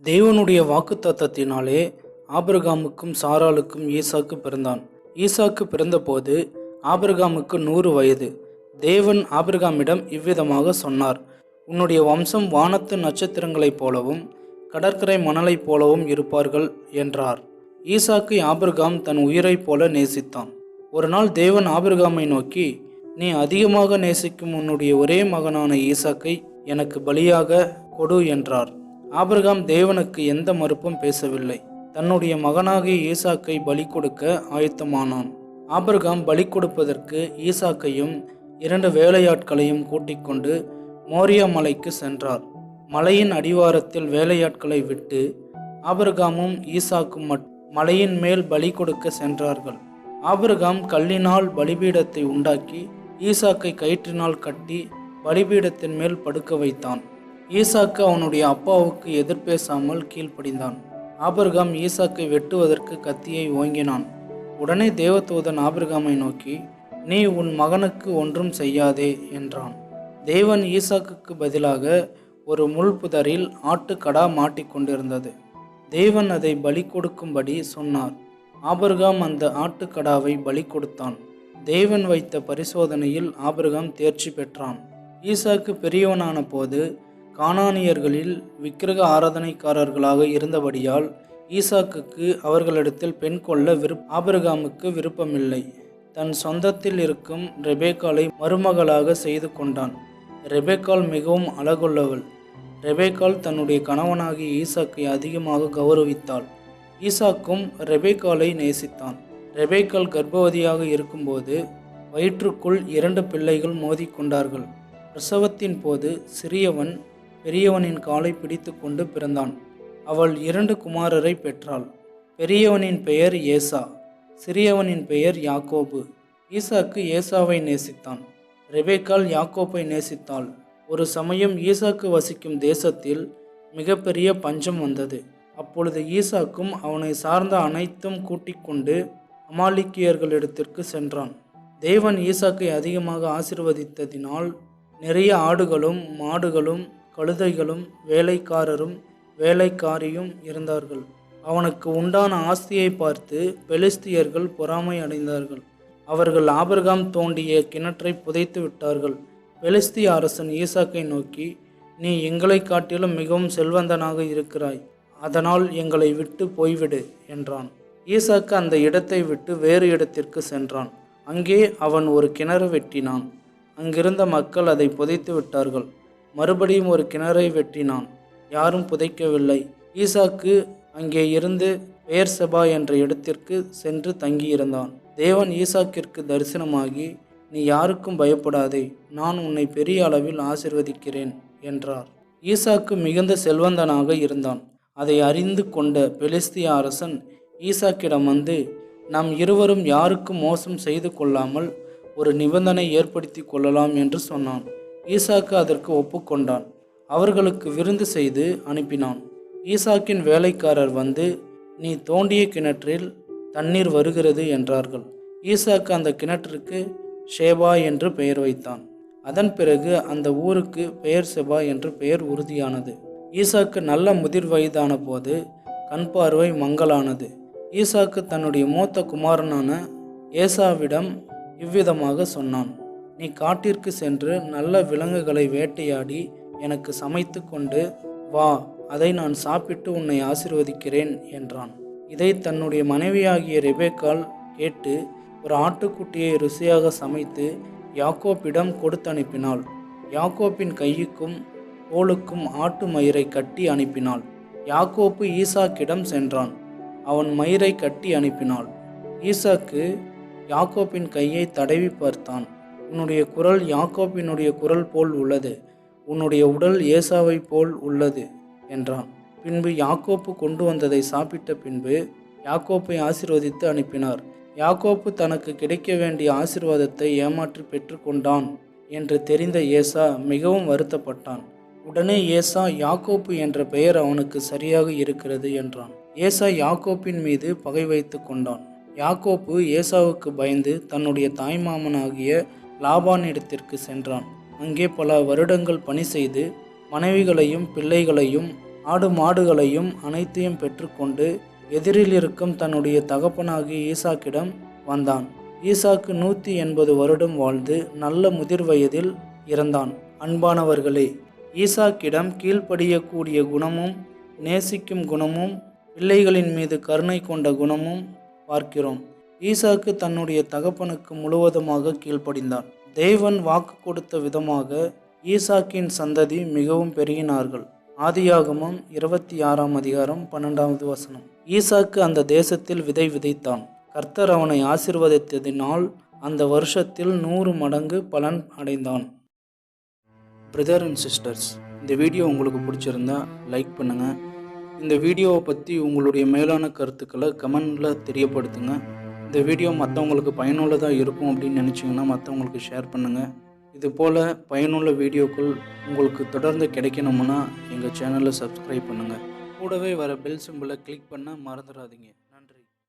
தேவனுடைய வாக்குத்தத்தத்தினாலே ஆபிரகாமுக்கும் சாராளுக்கும் ஈசாக்கு பிறந்தான். ஈசாக்கு பிறந்தபோது ஆபிரகாமுக்கு 100 வயது. தேவன் ஆபிரகாமிடம் இவ்விதமாக சொன்னார், உன்னுடைய வம்சம் வானத்து நட்சத்திரங்களைப் போலவும் கடற்கரை மணலைப் போலவும் இருப்பார்கள் என்றார். ஈசாக்கை ஆபிரகாம் தன் உயிரைப் போல நேசித்தான். ஒரு நாள் தேவன் ஆபிரகாமை நோக்கி, நீ அதிகமாக நேசிக்கும் உன்னுடைய ஒரே மகனான ஈசாக்கை எனக்கு பலியாக கொடு என்றார். ஆபிரகாம் தேவனுக்கு எந்த மறுப்பும் பேசவில்லை. தன்னுடைய மகனாகிய ஈசாக்கை பலி கொடுக்க ஆயத்தமானான். ஆபிரகாம் பலி கொடுப்பதற்கு ஈசாக்கையும் 2 வேலையாட்களையும் கூட்டிக் கொண்டு மோரியா மலைக்கு சென்றார். மலையின் அடிவாரத்தில் வேலையாட்களை விட்டு ஆபிரகாமும் ஈசாக்கும் மலையின் மேல் பலி கொடுக்க சென்றார்கள். ஆபிரகாம் கல்லினால் பலிபீடத்தை உண்டாக்கி ஈசாக்கை கயிற்றினால் கட்டி பலிபீடத்தின் மேல் படுக்க வைத்தான். ஈசாக்கு அவனுடைய அப்பாவுக்கு எதிர்பேசாமல் கீழ்ப்படிந்தான். ஆபிரகாம் ஈசாக்கை வெட்டுவதற்கு கத்தியை ஓங்கினான். உடனே தேவதூதன் ஆபிரகாமை நோக்கி, நீ உன் மகனுக்கு ஒன்றும் செய்யாதே என்றான். தேவன் ஈசாக்குக்கு பதிலாக ஒரு முள்புதரில் ஆட்டுக்கடா மாட்டிக்கொண்டிருந்தது. தேவன் அதை பலி கொடுக்கும்படி சொன்னார். ஆபிரகாம் அந்த ஆட்டுக்கடாவை பலி கொடுத்தான். தேவன் வைத்த பரிசோதனையில் ஆபிரகாம் தேர்ச்சி பெற்றான். ஈசாக்கு பெரியவனான போது கானானியர்களில் விக்கிரக ஆராதனைக்காரர்களாக இருந்தபடியால் ஈசாக்குக்கு அவர்களிடத்தில் பெண் கொள்ள ஆபிரகாமுக்கு விருப்பமில்லை. தன் சொந்தத்தில் இருக்கும் ரெபேக்காளை மருமகளாக செய்து கொண்டான். ரெபேக்காள் மிகவும் அழகுள்ளவள். ரெபேக்காள் தன்னுடைய கணவனாகிய ஈசாக்கை அதிகமாக கௌரவித்தாள். ஈசாக்கும் ரெபேக்காளை நேசித்தான். ரெபேக்காள் கர்ப்பவதியாக இருக்கும்போது வயிற்றுக்குள் 2 பிள்ளைகள் மோதிக்கொண்டார்கள். பிரசவத்தின் போது சிறியவன் பெரியவனின் காலை பிடித்து கொண்டு பிறந்தான். அவள் 2 குமாரரை பெற்றாள். பெரியவனின் பெயர் ஏசா, சிறியவனின் பெயர் யாக்கோபு. ஈசாக்கு ஏசாவை நேசித்தான். ரெபேக்காள் யாக்கோப்பை நேசித்தாள். ஒரு சமயம் ஈசாக்கு வசிக்கும் தேசத்தில் மிகப்பெரிய பஞ்சம் வந்தது. அப்பொழுது ஈசாக்கும் அவனை சார்ந்த அனைத்தும் கூட்டிக் கொண்டு அமாலிக்கியர்களிடத்திற்கு சென்றான். தேவன் ஈசாக்கை அதிகமாக ஆசீர்வதித்ததினால் நிறைய ஆடுகளும் மாடுகளும் கழுதைகளும் வேலைக்காரரும் வேலைக்காரியும் இருந்தார்கள். அவனுக்கு உண்டான ஆஸ்தியை பார்த்து பெலிஸ்தியர்கள் பொறாமை அடைந்தார்கள். அவர்கள் ஆபிரகாம் தோண்டிய கிணற்றை புதைத்து விட்டார்கள். பெலிஸ்திய அரசன் ஈசாக்கை நோக்கி, நீ எங்களை காட்டிலும் மிகவும் செல்வந்தனாக இருக்கிறாய், அதனால் எங்களை விட்டு போய்விடு என்றான். ஈசாக்கு அந்த இடத்தை விட்டு வேறு இடத்திற்கு சென்றான். அங்கே அவன் ஒரு கிணறு வெட்டினான். அங்கிருந்த மக்கள் அதை புதைத்து விட்டார்கள். மறுபடியும் ஒரு கிணறை வெட்டினான். யாரும் புதைக்கவில்லை. ஈசாக்கு அங்கே இருந்து பெயர்செபா என்ற இடத்திற்கு சென்று தங்கியிருந்தான். தேவன் ஈசாக்கிற்கு தரிசனமாகி, நீ யாருக்கும் பயப்படாதே, நான் உன்னை பெரிய அளவில் ஆசீர்வதிக்கிறேன் என்றார். ஈசாக்கு மிகுந்த செல்வந்தனாக இருந்தான். அதை அறிந்து கொண்ட பெலிஸ்திய அரசன் ஈசாக்கிடம் வந்து, நாம் இருவரும் யாருக்கும் மோசம் செய்து கொள்ளாமல் ஒரு நிபந்தனை ஏற்படுத்தி கொள்ளலாம் என்று சொன்னான். ஈசாக்கு அதற்கு ஒப்புக்கொண்டான். அவர்களுக்கு விருந்து செய்து அனுப்பினான். ஈசாக்கின் வேலைக்காரர் வந்து, நீ தோண்டிய கிணற்றில் தண்ணீர் வருகிறது என்றார்கள். ஈசாக்கு அந்த கிணற்றுக்கு ஷேபா என்று பெயர் வைத்தான். அதன் பிறகு அந்த ஊருக்கு பெயர்செபா என்று பெயர் உறுதியானது. ஈசாக்கு நல்ல முதிர் வயதான போது கண் பார்வை மங்கலானது. ஈசாக்கு தன்னுடைய மூத்த குமாரனான ஏசாவிடம் இவ்விதமாக சொன்னான், நீ காட்டிற்கு சென்று நல்ல விலங்குகளை வேட்டையாடி எனக்கு சமைத்து கொண்டு வா, அதை நான் சாப்பிட்டு உன்னை ஆசீர்வதிக்கிறேன் என்றான். இதை தன்னுடைய மனைவியாகிய ரெபேக்காள் கேட்டு ஒரு ஆட்டுக்குட்டியை ருசியாக சமைத்து யாக்கோப்பிடம் கொடுத்து அனுப்பினாள். யாக்கோப்பின் கையுக்கும் தோளுக்கும் ஆட்டு மயிரை கட்டி அனுப்பினாள். யாக்கோப்பு ஈசாக்கிடம் சென்றான். அவன் மயிரை கட்டி அனுப்பினாள். ஈசாக்கு யாக்கோப்பின் கையை தடவி பார்த்தான். உன்னுடைய குரல் யாக்கோப்பினுடைய குரல் போல் உள்ளது, உன்னுடைய உடல் ஏசாவை போல் உள்ளது என்றான். பின்பு யாக்கோப்பு கொண்டு வந்ததை சாப்பிட்ட பின்பு யாக்கோப்பை ஆசீர்வதித்து அனுப்பினார். யாக்கோப்பு தனக்கு கிடைக்க வேண்டிய ஆசீர்வாதத்தை ஏமாற்றி பெற்றுக்கொண்டான் என்று தெரிந்த ஏசா மிகவும் வருத்தப்பட்டான். உடனே ஏசா, யாக்கோப்பு என்ற பெயர் அவனுக்கு சரியாக இருக்கிறது என்றான். ஏசா யாக்கோப்பின் மீது பகை வைத்து கொண்டான். யாக்கோப்பு ஏசாவுக்கு பயந்து தன்னுடைய தாய்மாமனாகிய லாபானிடத்திற்கு சென்றான். அங்கே பல வருடங்கள் பணி செய்து மனைவிகளையும் பிள்ளைகளையும் ஆடு மாடுகளையும் அனைத்தையும் பெற்றுக்கொண்டு எதிரில் இருக்கும் தன்னுடைய தகப்பனாகிய ஈசாக்கிடம் வந்தான். ஈசாக்கு 180 வருடம் வாழ்ந்து நல்ல முதிர் வயதில் இறந்தான். அன்பானவர்களே, ஈசாக்கிடம் கீழ்ப்படியக்கூடிய குணமும் நேசிக்கும் குணமும் பிள்ளைகளின் மீது கருணை கொண்ட குணமும் பார்க்கிறோம். ஈசாக்கு தன்னுடைய தகப்பனுக்கு முழுவதுமாக கீழ்ப்படிந்தான். தேவன் வாக்கு கொடுத்த விதமாக ஈசாக்கின் சந்ததி மிகவும் பெருகினார்கள். ஆதியாகமம் 26ஆம் அதிகாரம் 12வது வசனம். ஈசாக்கு அந்த தேசத்தில் விதை விதைத்தான். கர்த்தர் அவனை ஆசீர்வதித்ததினால் அந்த வருஷத்தில் 100 மடங்கு பலன் அடைந்தான். பிரதர் அண்ட் சிஸ்டர்ஸ், இந்த வீடியோ உங்களுக்கு பிடிச்சிருந்தா லைக் பண்ணுங்கள். இந்த வீடியோவை பற்றி உங்களுடைய மேலான கருத்துக்களை கமெண்டில் தெரியப்படுத்துங்க. இந்த வீடியோ மற்றவங்களுக்கு பயனுள்ளதாக இருக்கும் அப்படின்னு நினச்சிங்கன்னா மற்றவங்களுக்கு ஷேர் பண்ணுங்கள். இதுபோல் பயனுள்ள வீடியோக்கள் உங்களுக்கு தொடர்ந்து கிடைக்கணும்னா எங்கள் சேனலை சப்ஸ்கிரைப் பண்ணுங்கள். கூடவே வர பெல் சிம்பிளை கிளிக் பண்ண மறந்துடாதீங்க.